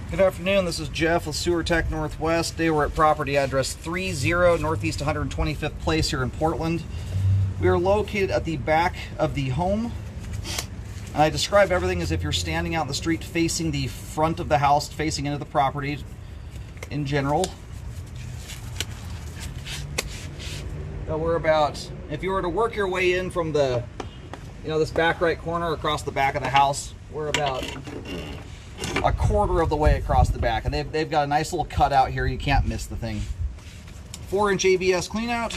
Good afternoon, this is Jeff with Sewer Tech Northwest. Today we're at property address 30 Northeast 125th Place here in Portland. We are located at the back of the home. And I describe everything as if you're standing out in the street facing the front of the house, facing into the property in general. So we're about, if you were to work your way in from the, this back right corner across the back of the house, we're about a quarter of the way across the back, and they've got a nice little cutout here. You can't miss the thing. 4-inch ABS cleanout.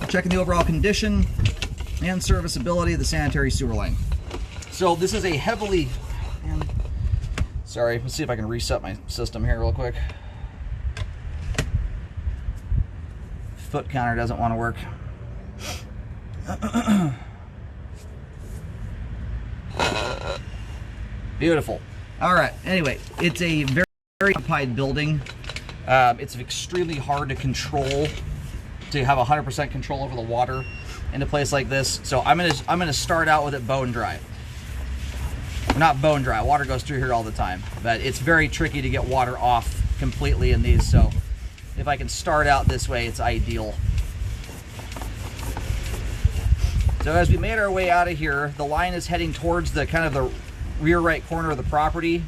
Checking the overall condition and serviceability of the sanitary sewer line. So this is a heavily, sorry, let's see if I can reset my system here real quick. Foot counter doesn't want to work. Beautiful. All right. Anyway, it's a very occupied building. It's extremely hard to control, to have 100% control over the water in a place like this. So I'm gonna start out with it bone dry. Not bone dry. Water goes through here all the time, but it's very tricky to get water off completely in these. So if I can start out this way, it's ideal. So as we made our way out of here, the line is heading towards the kind of the rear right corner of the property.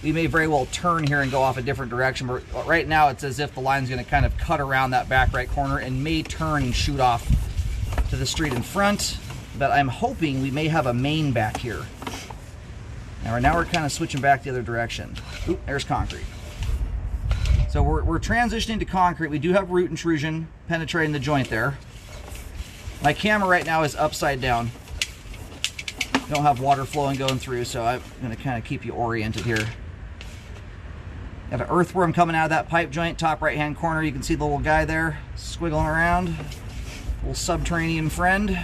We may very well turn here and go off a different direction, but right now it's as if the line's going to kind of cut around that back right corner and may turn and shoot off to the street in front. But I'm hoping we may have a main back here. Now right now we're kind of switching back the other direction. Oop, there's concrete. So we're transitioning to concrete. We do have root intrusion penetrating the joint there. My camera right now is upside down. Don't have water flowing going through, so I'm going to kind of keep you oriented here. Got an earthworm coming out of that pipe joint, top right hand corner. You can see the little guy there squiggling around. Little subterranean friend.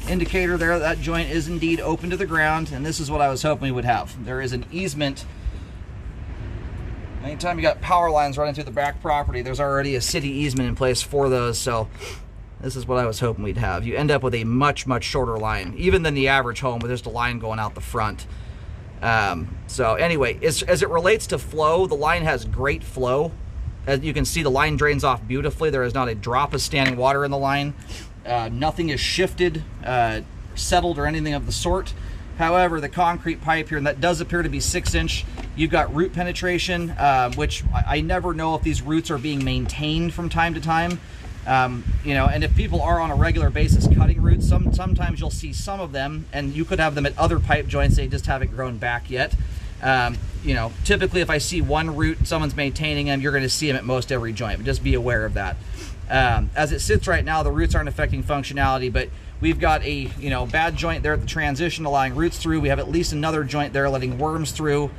Indicator there that joint is indeed open to the ground, and this is what I was hoping we would have. There is an easement. Anytime you got power lines running through the back property, there's already a city easement in place for those, so this is what I was hoping we'd have. You end up with a much, much shorter line, even than the average home with just a line going out the front. So anyway, as it relates to flow, the line has great flow. As you can see, the line drains off beautifully. There is not a drop of standing water in the line. Nothing is shifted, settled, or anything of the sort. However, the concrete pipe here, and that does appear to be 6-inch, you've got root penetration, which I never know if these roots are being maintained from time to time. And if people are on a regular basis cutting roots, sometimes you'll see some of them, and you could have them at other pipe joints. They just haven't grown back yet. Typically if I see one root and someone's maintaining them, you're going to see them at most every joint, but just be aware of that. As it sits right now, the roots aren't affecting functionality, but we've got a bad joint there at the transition allowing roots through. We have at least another joint there letting worms through.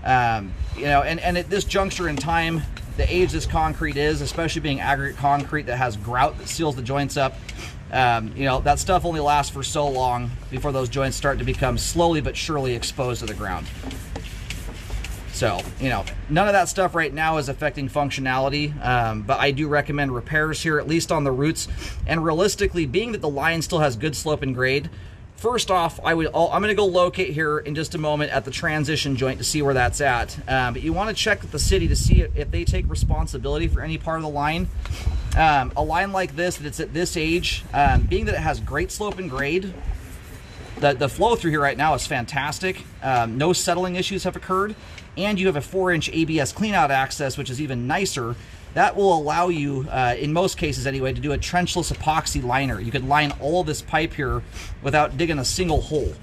And at this juncture in time, the age this concrete is, especially being aggregate concrete that has grout that seals the joints up, that stuff only lasts for so long before those joints start to become slowly but surely exposed to the ground. So, none of that stuff right now is affecting functionality, but I do recommend repairs here, at least on the roots. And realistically, being that the line still has good slope and grade, first off, I'm going to go locate here in just a moment at the transition joint to see where that's at. But you want to check with the city to see if they take responsibility for any part of the line. A line like this, that's at this age, being that it has great slope and grade, the flow through here right now is fantastic. No settling issues have occurred. And you have a 4-inch ABS cleanout access, which is even nicer. That will allow you, in most cases anyway, to do a trenchless epoxy liner. You could line all this pipe here without digging a single hole.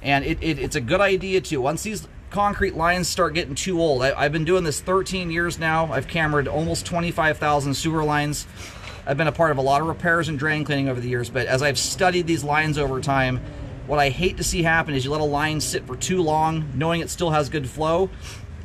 And it's a good idea too. Once these concrete lines start getting too old, I've been doing this 13 years now. I've cambered almost 25,000 sewer lines. I've been a part of a lot of repairs and drain cleaning over the years, but as I've studied these lines over time, what I hate to see happen is you let a line sit for too long, knowing it still has good flow,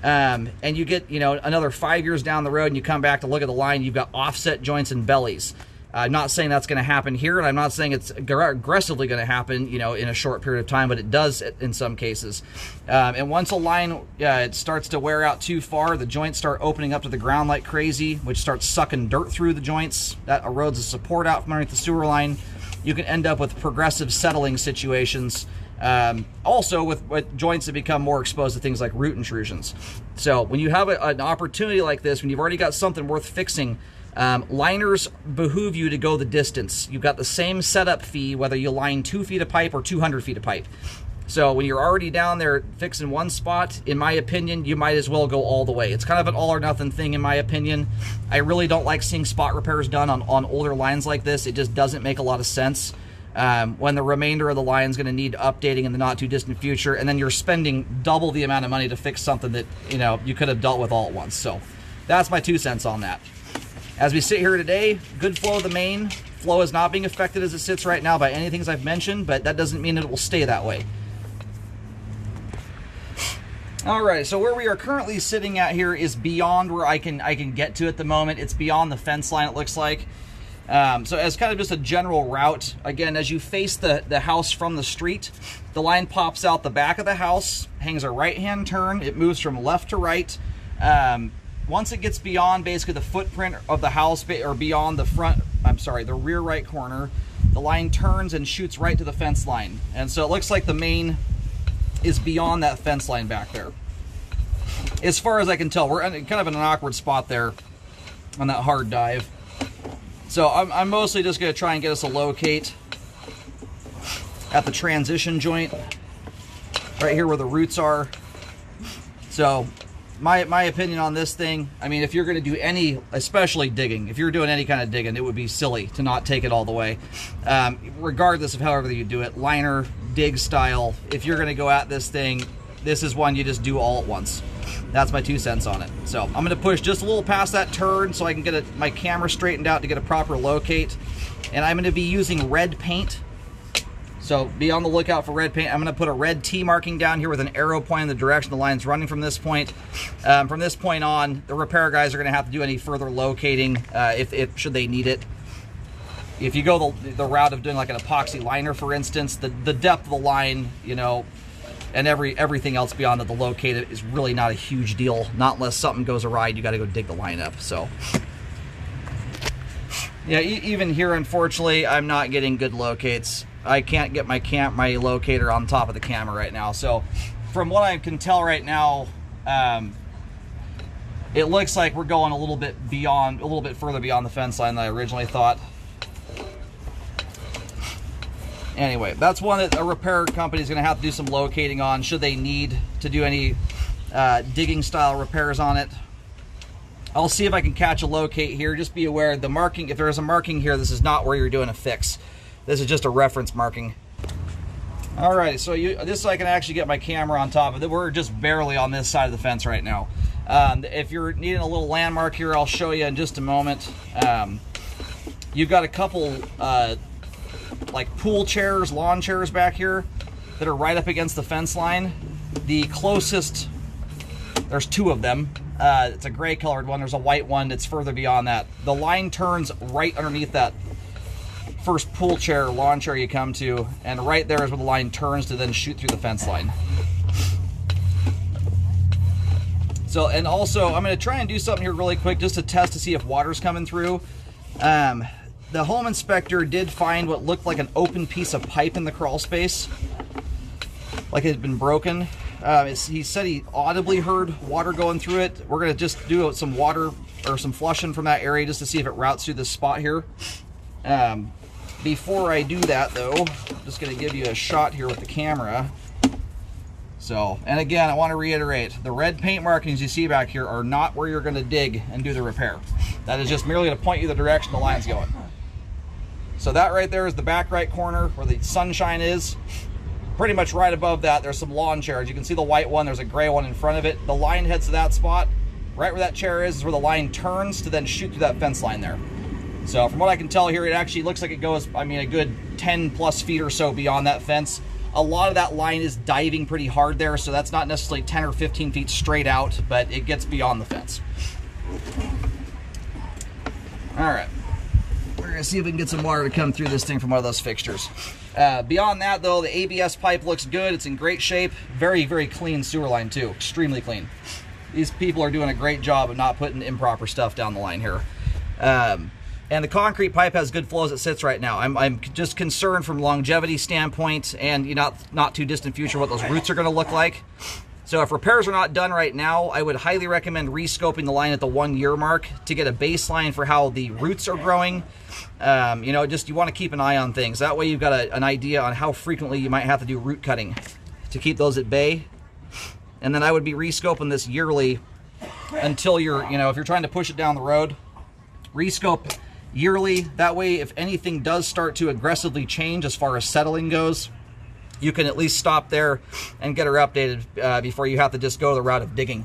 and you get another 5 years down the road and you come back to look at the line, you've got offset joints and bellies. I'm not saying that's going to happen here, and I'm not saying it's aggressively going to happen, in a short period of time, but it does in some cases. And once a line it starts to wear out too far, the joints start opening up to the ground like crazy, which starts sucking dirt through the joints. That erodes the support out from underneath the sewer line. You can end up with progressive settling situations Also with joints that become more exposed to things like root intrusions. So when you have an opportunity like this, when you've already got something worth fixing, liners behoove you to go the distance. You've got the same setup fee whether you line 2 feet of pipe or 200 feet of pipe. So when you're already down there fixing one spot, in my opinion, you might as well go all the way. It's kind of an all or nothing thing in my opinion. I really don't like seeing spot repairs done on older lines like this. It just doesn't make a lot of sense. When the remainder of the line is going to need updating in the not too distant future, and then you're spending double the amount of money to fix something that, you know, you could have dealt with all at once. So that's my 2 cents on that. As we sit here today, good flow of the main. Flow is not being affected as it sits right now by anything I've mentioned, but that doesn't mean it will stay that way. All right, so where we are currently sitting at here is beyond where I can get to at the moment. It's beyond the fence line, it looks like. So as kind of just a general route, again, as you face the house from the street, the line pops out the back of the house, hangs a right-hand turn, it moves from left to right. Once it gets beyond basically the footprint of the house, or beyond the rear right corner, the line turns and shoots right to the fence line. And so it looks like the main is beyond that fence line back there. As far as I can tell, we're kind of in an awkward spot there on that hard dive. So I'm mostly just going to try and get us a locate at the transition joint, right here where the roots are. So my opinion on this thing, I mean, if you're going to do any, especially digging, if you're doing any kind of digging, it would be silly to not take it all the way. Regardless of however you do it, liner, dig style, if you're going to go at this thing, this is one you just do all at once. That's my 2 cents on it. So I'm going to push just a little past that turn so I can get my camera straightened out to get a proper locate. And I'm going to be using red paint. So be on the lookout for red paint. I'm going to put a red T marking down here with an arrow pointing in the direction the line's running from this point. From this point on, the repair guys are going to have to do any further locating should they need it. If you go the route of doing like an epoxy liner, for instance, the depth of the line, you know, and everything else beyond that, the locate it is really not a huge deal. Not unless something goes awry, you got to go dig the line up. So yeah, even here, unfortunately, I'm not getting good locates. I can't get my locator on top of the camera right now. So from what I can tell right now, it looks like we're going a little bit further beyond the fence line than I originally thought. Anyway, that's one that a repair company is going to have to do some locating on should they need to do any digging style repairs on it. I'll see if I can catch a locate here. Just be aware, the marking, if there is a marking here, this is not where you're doing a fix. This is just a reference marking. All right, so this I can actually get my camera on top of it. We're just barely on this side of the fence right now. If you're needing a little landmark here, I'll show you in just a moment. You've got a couple like pool chairs, lawn chairs back here that are right up against the fence line. The closest, there's 2 of them. It's a gray colored one. There's a white one that's further beyond that. The line turns right underneath that first pool chair or lawn chair you come to, and right there is where the line turns to then shoot through the fence line. So, and also I'm going to try and do something here really quick just to test to see if water's coming through. The home inspector did find what looked like an open piece of pipe in the crawl space, like it had been broken. He said he audibly heard water going through it. We're going to just do some water or some flushing from that area just to see if it routes through this spot here. Before I do that though, I'm just going to give you a shot here with the camera. So, and again, I want to reiterate, the red paint markings you see back here are not where you're going to dig and do the repair. That is just merely to point you the direction the line's going. So that right there is the back right corner where the sunshine is. Pretty much right above that, there's some lawn chairs. You can see the white one, there's a gray one in front of it. The line heads to that spot. Right where that chair is where the line turns to then shoot through that fence line there. So from what I can tell here, it actually looks like it goes, I mean, a good 10 plus feet or so beyond that fence. A lot of that line is diving pretty hard there, so that's not necessarily 10 or 15 feet straight out, but it gets beyond the fence. All right. We're going to see if we can get some water to come through this thing from one of those fixtures. Beyond that, though, the ABS pipe looks good. It's in great shape. Very, very clean sewer line, too. Extremely clean. These people are doing a great job of not putting improper stuff down the line here. And the concrete pipe has good flow as it sits right now. I'm just concerned from longevity standpoint and not too distant future what those roots are going to look like. So if repairs are not done right now, I would highly recommend rescoping the line at the 1 year mark to get a baseline for how the roots are growing. You know, just you want to keep an eye on things. That way you've got an idea on how frequently you might have to do root cutting to keep those at bay. And then I would be rescoping this yearly until you're, you know, if you're trying to push it down the road, rescope yearly. That way, if anything does start to aggressively change as far as settling goes, you can at least stop there and get her updated before you have to just go the route of digging.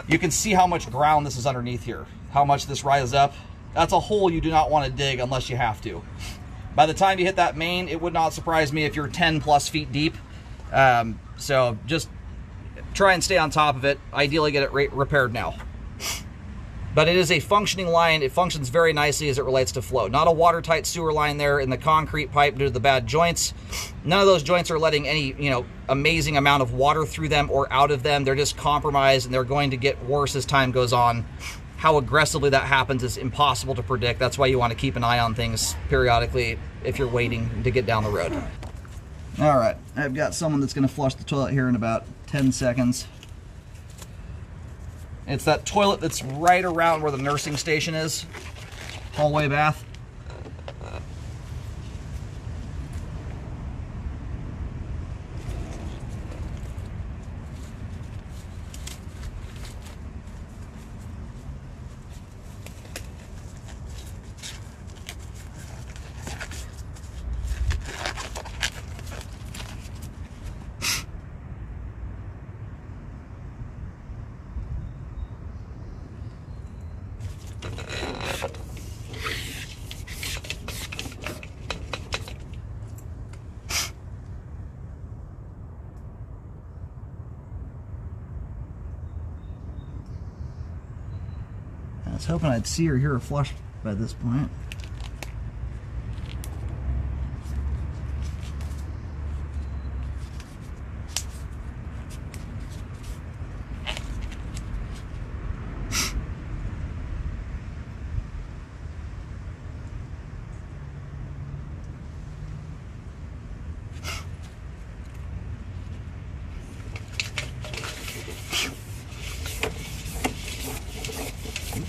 You can see how much ground this is underneath here, how much this rises up. That's a hole you do not want to dig unless you have to. By the time you hit that main, it would not surprise me if you're 10 plus feet deep. So just try and stay on top of it. Ideally get it repaired now. But it is a functioning line. It functions very nicely as it relates to flow. Not a watertight sewer line there in the concrete pipe due to the bad joints. None of those joints are letting any, you know, amazing amount of water through them or out of them. They're just compromised, and they're going to get worse as time goes on. How aggressively that happens is impossible to predict. That's why you want to keep an eye on things periodically if you're waiting to get down the road. All right, I've got someone that's going to flush the toilet here in about 10 seconds. It's that toilet that's right around where the nursing station is. Hallway bath. I was hoping I'd see or hear a flush by this point.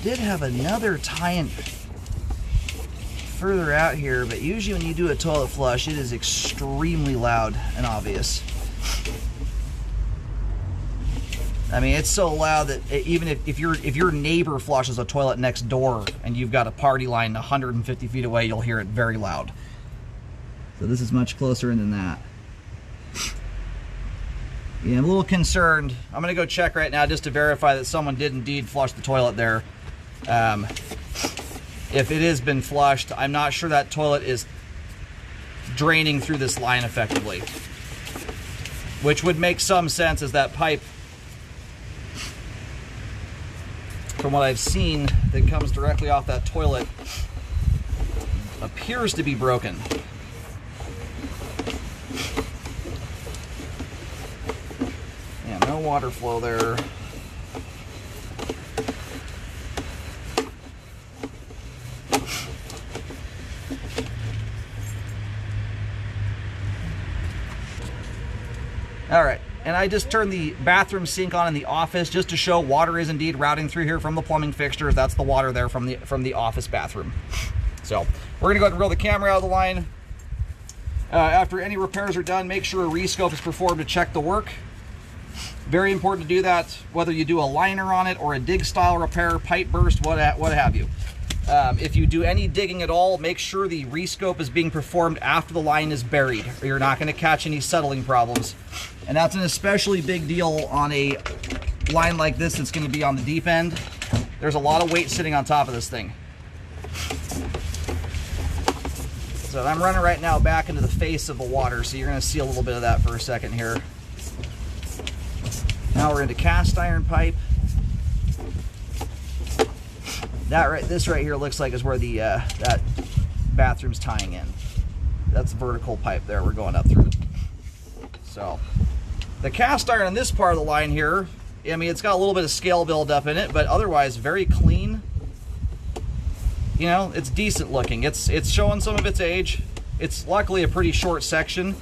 Did have another tie-in further out here, but usually when you do a toilet flush, it is extremely loud and obvious. I mean, it's so loud that even if your neighbor flushes a toilet next door and you've got a party line 150 feet away, you'll hear it very loud. So this is much closer in than that. Yeah, I'm a little concerned. I'm going to go check right now just to verify that someone did indeed flush the toilet there. If it has been flushed, I'm not sure that toilet is draining through this line effectively, which would make some sense as that pipe, from what I've seen, that comes directly off that toilet appears to be broken. Yeah, no water flow there. All right, and I just turned the bathroom sink on in the office just to show water is indeed routing through here from the plumbing fixtures. That's the water there from the office bathroom. So we're gonna go ahead and reel the camera out of the line. After any repairs are done, make sure a rescope is performed to check the work. Very important to do that, whether you do a liner on it or a dig style repair, pipe burst, what have you. If you do any digging at all, make sure the rescope is being performed after the line is buried, or you're not going to catch any settling problems. And that's an especially big deal on a line like this that's going to be on the deep end. There's a lot of weight sitting on top of this thing. So I'm running right now back into the face of the water, so you're going to see a little bit of that for a second here. Now we're into cast iron pipe. This right here looks like is where the that bathroom's tying in. That's vertical pipe there we're going up through. So the cast iron on this part of the line here, I mean, it's got a little bit of scale buildup in it, but otherwise very clean. you know, it's decent looking. It's showing some of its age. It's luckily a pretty short section.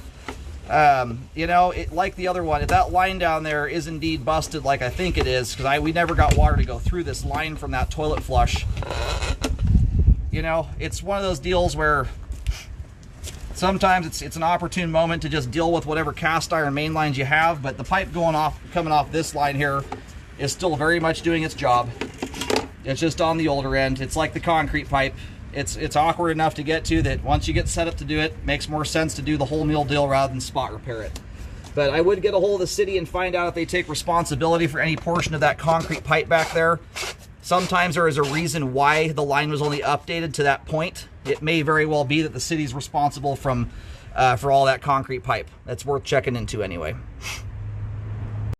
You know, like the other one, if that line down there is indeed busted like I think it is, because we never got water to go through this line from that toilet flush. You know, it's one of those deals where sometimes it's an opportune moment to just deal with whatever cast iron main lines you have, but the pipe coming off this line here is still very much doing its job. It's just on the older end. It's like the concrete pipe. It's awkward enough to get to that once you get set up to do it, makes more sense to do the whole meal deal rather than spot repair it. But I would get a hold of the city and find out if they take responsibility for any portion of that concrete pipe back there. Sometimes there is a reason why the line was only updated to that point. It may very well be that the city's responsible for all that concrete pipe. That's worth checking into anyway.